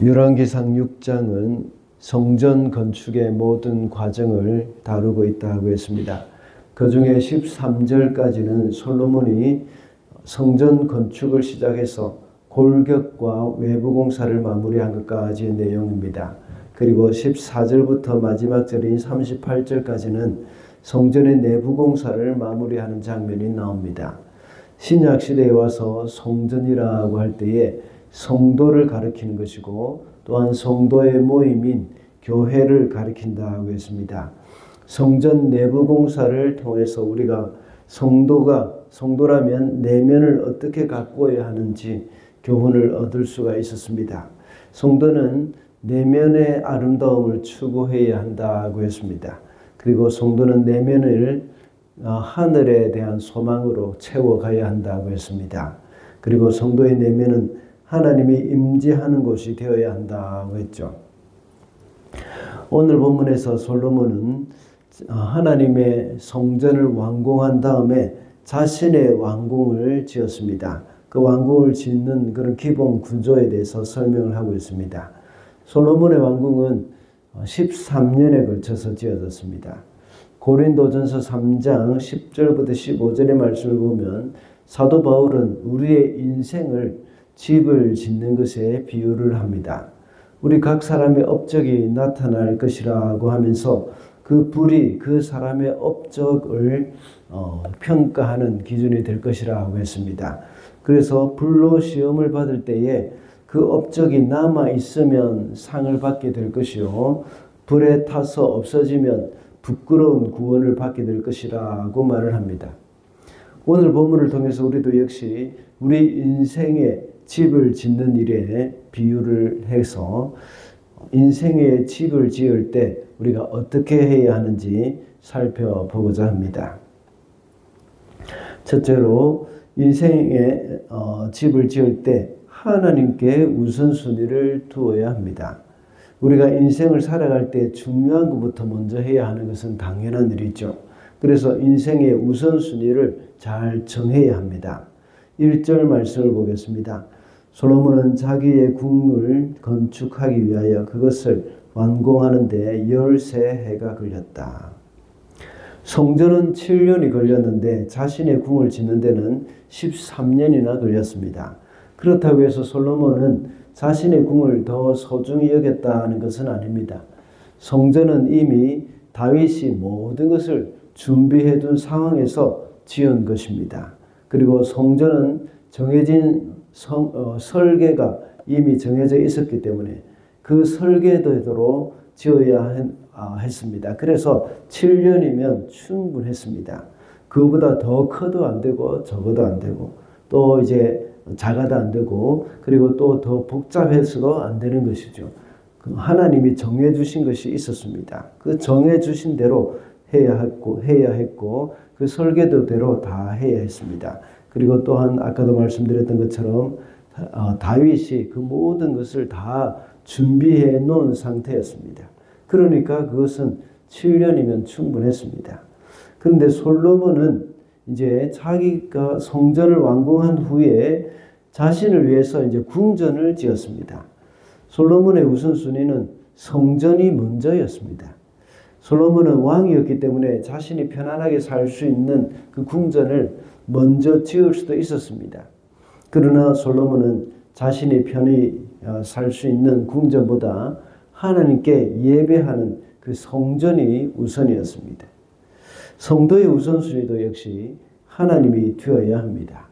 열왕기상 6장은 성전 건축의 모든 과정을 다루고 있다고 했습니다. 그 중에 13절까지는 솔로몬이 성전 건축을 시작해서 골격과 외부 공사를 마무리한 것까지의 내용입니다. 그리고 14절부터 마지막 절인 38절까지는 성전의 내부 공사를 마무리하는 장면이 나옵니다. 신약 시대에 와서 성전이라고 할 때에 성도를 가리키는 것이고 또한 성도의 모임인 교회를 가리킨다고 했습니다. 성전 내부 공사를 통해서 우리가 성도라면 내면을 어떻게 가꾸어야 하는지 교훈을 얻을 수가 있었습니다. 성도는 내면의 아름다움을 추구해야 한다고 했습니다. 그리고 성도는 내면을 하늘에 대한 소망으로 채워가야 한다고 했습니다. 그리고 성도의 내면은 하나님이 임재하는 곳이 되어야 한다고 했죠. 오늘 본문에서 솔로몬은 하나님의 성전을 완공한 다음에 자신의 왕궁을 지었습니다. 그 왕궁을 짓는 그런 기본 구조에 대해서 설명을 하고 있습니다. 솔로몬의 왕궁은 13년에 걸쳐서 지어졌습니다. 고린도전서 3장 10절부터 15절의 말씀을 보면 사도 바울은 우리의 인생을 집을 짓는 것에 비유를 합니다. 우리 각 사람의 업적이 나타날 것이라고 하면서 그 불이 그 사람의 업적을 평가하는 기준이 될 것이라고 했습니다. 그래서 불로 시험을 받을 때에 그 업적이 남아 있으면 상을 받게 될 것이요, 불에 타서 없어지면 부끄러운 구원을 받게 될 것이라고 말을 합니다. 오늘 본문을 통해서 우리도 역시 우리 인생의 집을 짓는 일에 비유를 해서 인생의 집을 지을 때 우리가 어떻게 해야 하는지 살펴보고자 합니다. 첫째로 인생의 집을 지을 때 하나님께 우선순위를 두어야 합니다. 우리가 인생을 살아갈 때 중요한 것부터 먼저 해야 하는 것은 당연한 일이죠. 그래서 인생의 우선순위를 잘 정해야 합니다. 1절 말씀을 보겠습니다. 솔로몬은 자기의 궁을 건축하기 위하여 그것을 완공하는 데 13해가 걸렸다. 성전은 7년이 걸렸는데 자신의 궁을 짓는 데는 13년이나 걸렸습니다. 그렇다고 해서 솔로몬은 자신의 궁을 더 소중히 여겼다는 것은 아닙니다. 성전은 이미 다윗이 모든 것을 준비해 둔 상황에서 지은 것입니다. 그리고 성전은 정해진 설계가 이미 정해져 있었기 때문에 그 설계대로 지어야 했습니다. 그래서 7년이면 충분했습니다. 그보다 더 커도 안 되고 적어도 안 되고 또 이제 작아도 안 되고 그리고 또 더 복잡해서도 안 되는 것이죠. 하나님이 정해주신 것이 있었습니다. 그 정해주신 대로 해야 했고 그 설계도대로 다 해야 했습니다. 그리고 또한 아까도 말씀드렸던 것처럼 다윗이 그 모든 것을 다 준비해 놓은 상태였습니다. 그러니까 그것은 7년이면 충분했습니다. 그런데 솔로몬은 이제 자기가 성전을 완공한 후에 자신을 위해서 이제 궁전을 지었습니다. 솔로몬의 우선순위는 성전이 먼저였습니다. 솔로몬은 왕이었기 때문에 자신이 편안하게 살 수 있는 그 궁전을 먼저 지을 수도 있었습니다. 그러나 솔로몬은 자신이 편히 살 수 있는 궁전보다 하나님께 예배하는 그 성전이 우선이었습니다. 성도의 우선순위도 역시 하나님이 되어야 합니다.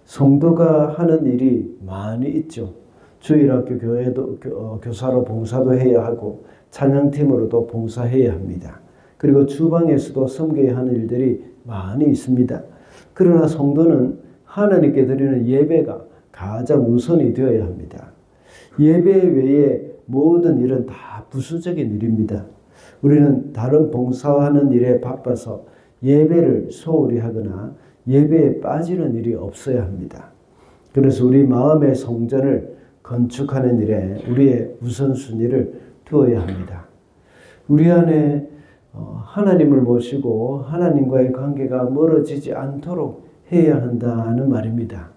성도가 하는 일이 많이 있죠. 주일학교 교회도 교사로 봉사도 해야 하고 찬양팀으로도 봉사해야 합니다. 그리고 주방에서도 섬겨야 하는 일들이 많이 있습니다. 그러나 성도는 하나님께 드리는 예배가 가장 우선이 되어야 합니다. 예배 외에 모든 일은 다 부수적인 일입니다. 우리는 다른 봉사하는 일에 바빠서 예배를 소홀히 하거나 예배에 빠지는 일이 없어야 합니다. 그래서 우리 마음의 성전을 건축하는 일에 우리의 우선순위를 두어야 합니다. 우리 안에 하나님을 모시고 하나님과의 관계가 멀어지지 않도록 해야 한다는 말입니다.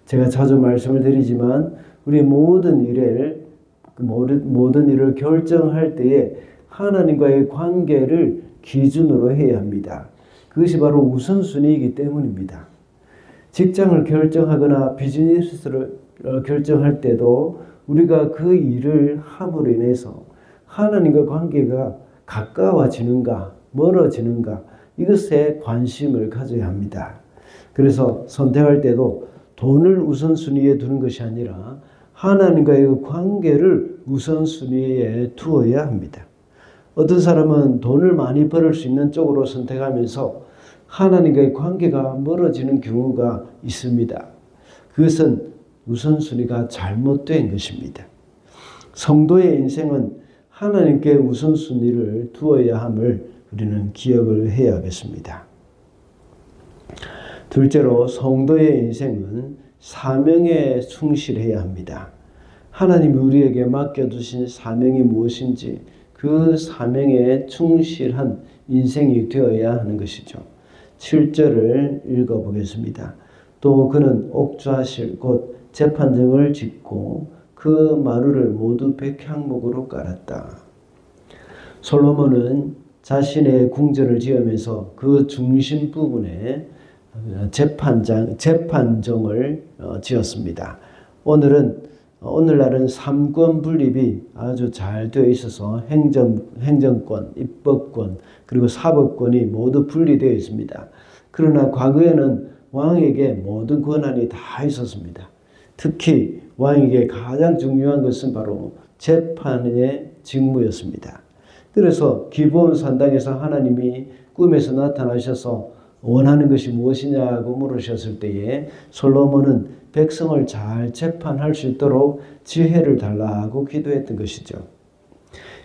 제가 자주 말씀을 드리지만 우리 모든 일을 그 모든 일을 결정할 때에 하나님과의 관계를 기준으로 해야 합니다. 그것이 바로 우선순위이기 때문입니다. 직장을 결정하거나 비즈니스를 결정할 때도 우리가 그 일을 함으로 인해서 하나님과 관계가 가까워지는가 멀어지는가 이것에 관심을 가져야 합니다. 그래서 선택할 때도 돈을 우선순위에 두는 것이 아니라 하나님과의 그 관계를 우선순위에 두어야 합니다. 어떤 사람은 돈을 많이 벌을 수 있는 쪽으로 선택하면서 하나님과의 관계가 멀어지는 경우가 있습니다. 그것은 우선순위가 잘못된 것입니다. 성도의 인생은 하나님께 우선순위를 두어야 함을 우리는 기억을 해야겠습니다. 둘째로 성도의 인생은 사명에 충실해야 합니다. 하나님이 우리에게 맡겨두신 사명이 무엇인지 그 사명에 충실한 인생이 되어야 하는 것이죠. 7절을 읽어보겠습니다. 또 그는 옥좌실 곧 재판정을 짓고 그 마루를 모두 백향목으로 깔았다. 솔로몬은 자신의 궁전을 지으면서 그 중심 부분에 재판정을 지었습니다. 오늘날은 삼권 분립이 아주 잘 되어 있어서 행정권, 입법권, 그리고 사법권이 모두 분리되어 있습니다. 그러나 과거에는 왕에게 모든 권한이 다 있었습니다. 특히 왕에게 가장 중요한 것은 바로 재판의 직무였습니다. 그래서 기브온 산당에서 하나님이 꿈에서 나타나셔서 원하는 것이 무엇이냐고 물으셨을 때에 솔로몬은 백성을 잘 재판할 수 있도록 지혜를 달라고 기도했던 것이죠.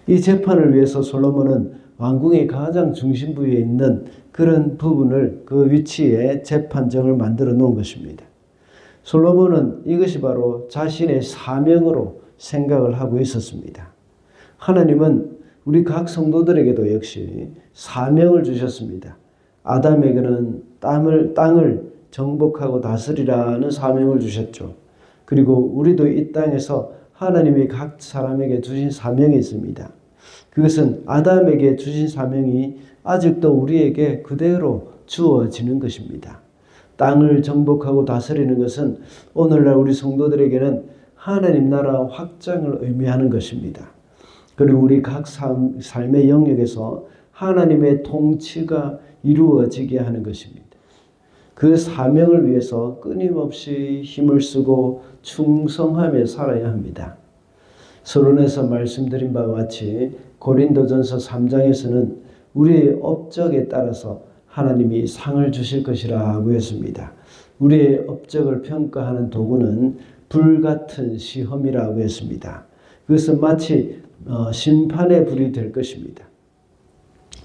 이 재판을 위해서 솔로몬은 왕궁의 가장 중심부에 있는 그런 부분을 그 위치에 재판정을 만들어 놓은 것입니다. 솔로몬은 이것이 바로 자신의 사명으로 생각을 하고 있었습니다. 하나님은 우리 각 성도들에게도 역시 사명을 주셨습니다. 아담에게는 땅을 정복하고 다스리라는 사명을 주셨죠. 그리고 우리도 이 땅에서 하나님이 각 사람에게 주신 사명이 있습니다. 그것은 아담에게 주신 사명이 아직도 우리에게 그대로 주어지는 것입니다. 땅을 정복하고 다스리는 것은 오늘날 우리 성도들에게는 하나님 나라 확장을 의미하는 것입니다. 그리고 우리 각 삶의 영역에서 하나님의 통치가 이루어지게 하는 것입니다. 그 사명을 위해서 끊임없이 힘을 쓰고 충성하며 살아야 합니다. 서론에서 말씀드린 바와 같이 고린도전서 3장에서는 우리의 업적에 따라서 하나님이 상을 주실 것이라고 했습니다. 우리의 업적을 평가하는 도구는 불같은 시험이라고 했습니다. 그것은 마치 심판의 불이 될 것입니다.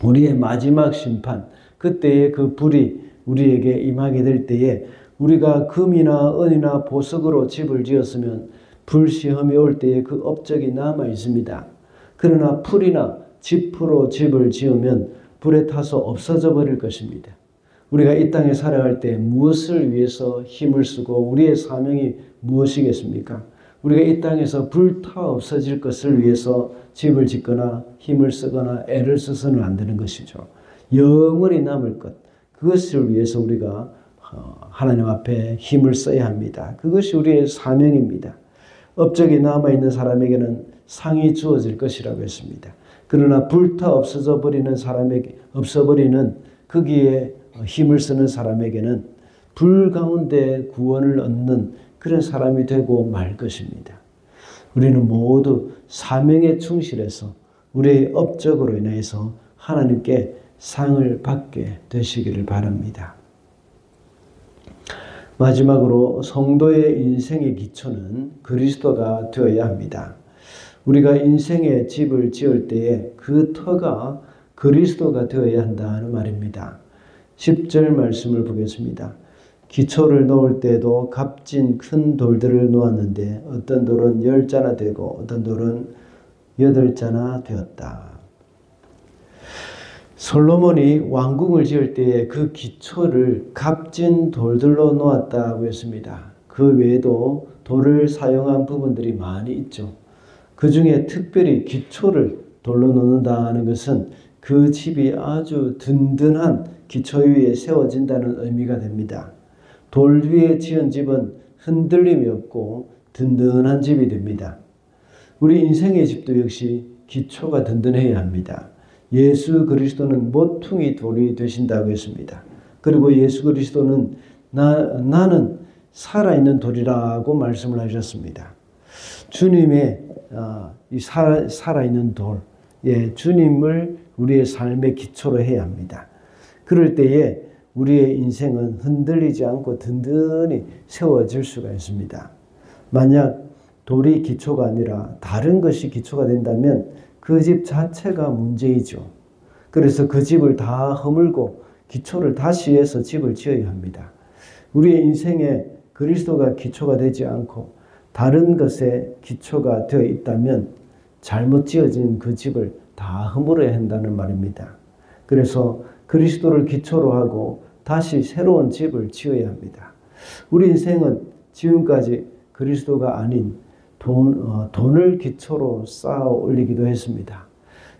우리의 마지막 심판, 그때의 그 불이 우리에게 임하게 될 때에 우리가 금이나 은이나 보석으로 집을 지었으면 불시험이 올 때에 그 업적이 남아 있습니다. 그러나 풀이나 짚으로 집을 지으면 불에 타서 없어져 버릴 것입니다. 우리가 이 땅에 살아갈 때 무엇을 위해서 힘을 쓰고 우리의 사명이 무엇이겠습니까? 우리가 이 땅에서 불타 없어질 것을 위해서 집을 짓거나 힘을 쓰거나 애를 써서는 안 되는 것이죠. 영원히 남을 것, 그것을 위해서 우리가 하나님 앞에 힘을 써야 합니다. 그것이 우리의 사명입니다. 업적이 남아있는 사람에게는 상이 주어질 것이라고 했습니다. 그러나 불타 없어버리는 거기에 힘을 쓰는 사람에게는 불 가운데 구원을 얻는 그런 사람이 되고 말 것입니다. 우리는 모두 사명에 충실해서 우리의 업적으로 인해서 하나님께 상을 받게 되시기를 바랍니다. 마지막으로 성도의 인생의 기초는 그리스도가 되어야 합니다. 우리가 인생의 집을 지을 때에 그 터가 그리스도가 되어야 한다는 말입니다. 10절 말씀을 보겠습니다. 기초를 놓을 때도 값진 큰 돌들을 놓았는데 어떤 돌은 10자나 되고 어떤 돌은 8자나 되었다. 솔로몬이 왕궁을 지을 때에 그 기초를 값진 돌들로 놓았다고 했습니다. 그 외에도 돌을 사용한 부분들이 많이 있죠. 그 중에 특별히 기초를 돌로 놓는다는 것은 그 집이 아주 든든한 기초 위에 세워진다는 의미가 됩니다. 돌 위에 지은 집은 흔들림이 없고 든든한 집이 됩니다. 우리 인생의 집도 역시 기초가 든든해야 합니다. 예수 그리스도는 모퉁이 돌이 되신다고 했습니다. 그리고 예수 그리스도는 나는 살아있는 돌이라고 말씀을 하셨습니다. 주님의 이 살아있는 돌, 주님을 우리의 삶의 기초로 해야 합니다. 그럴 때에 우리의 인생은 흔들리지 않고 든든히 세워질 수가 있습니다. 만약 돌이 기초가 아니라 다른 것이 기초가 된다면 그 집 자체가 문제이죠. 그래서 그 집을 다 허물고 기초를 다시 해서 집을 지어야 합니다. 우리의 인생에 그리스도가 기초가 되지 않고 다른 것에 기초가 되어 있다면 잘못 지어진 그 집을 다 허물어야 한다는 말입니다. 그래서 그리스도를 기초로 하고 다시 새로운 집을 지어야 합니다. 우리 인생은 지금까지 그리스도가 아닌 돈을 기초로 쌓아 올리기도 했습니다.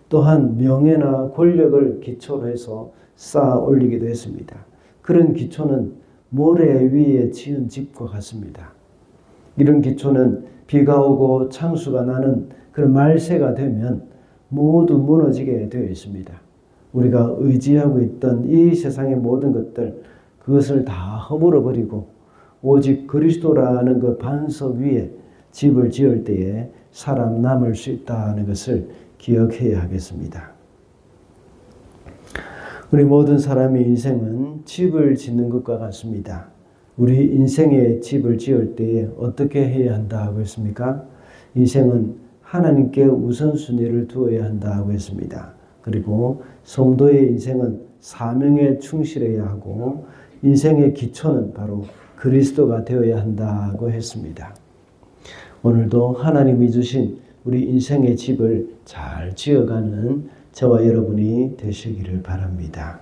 또한 명예나 권력을 기초로 해서 쌓아 올리기도 했습니다. 그런 기초는 모래 위에 지은 집과 같습니다. 이런 기초는 비가 오고 창수가 나는 그런 말세가 되면 모두 무너지게 되어 있습니다. 우리가 의지하고 있던 이 세상의 모든 것들, 그것을 다 허물어 버리고 오직 그리스도라는 그 반석 위에 집을 지을 때에 사람 남을 수 있다는 것을 기억해야 하겠습니다. 우리 모든 사람의 인생은 집을 짓는 것과 같습니다. 우리 인생의 집을 지을 때에 어떻게 해야 한다고 했습니까? 인생은 하나님께 우선순위를 두어야 한다고 했습니다. 그리고 성도의 인생은 사명에 충실해야 하고 인생의 기초는 바로 그리스도가 되어야 한다고 했습니다. 오늘도 하나님이 주신 우리 인생의 집을 잘 지어가는 저와 여러분이 되시기를 바랍니다.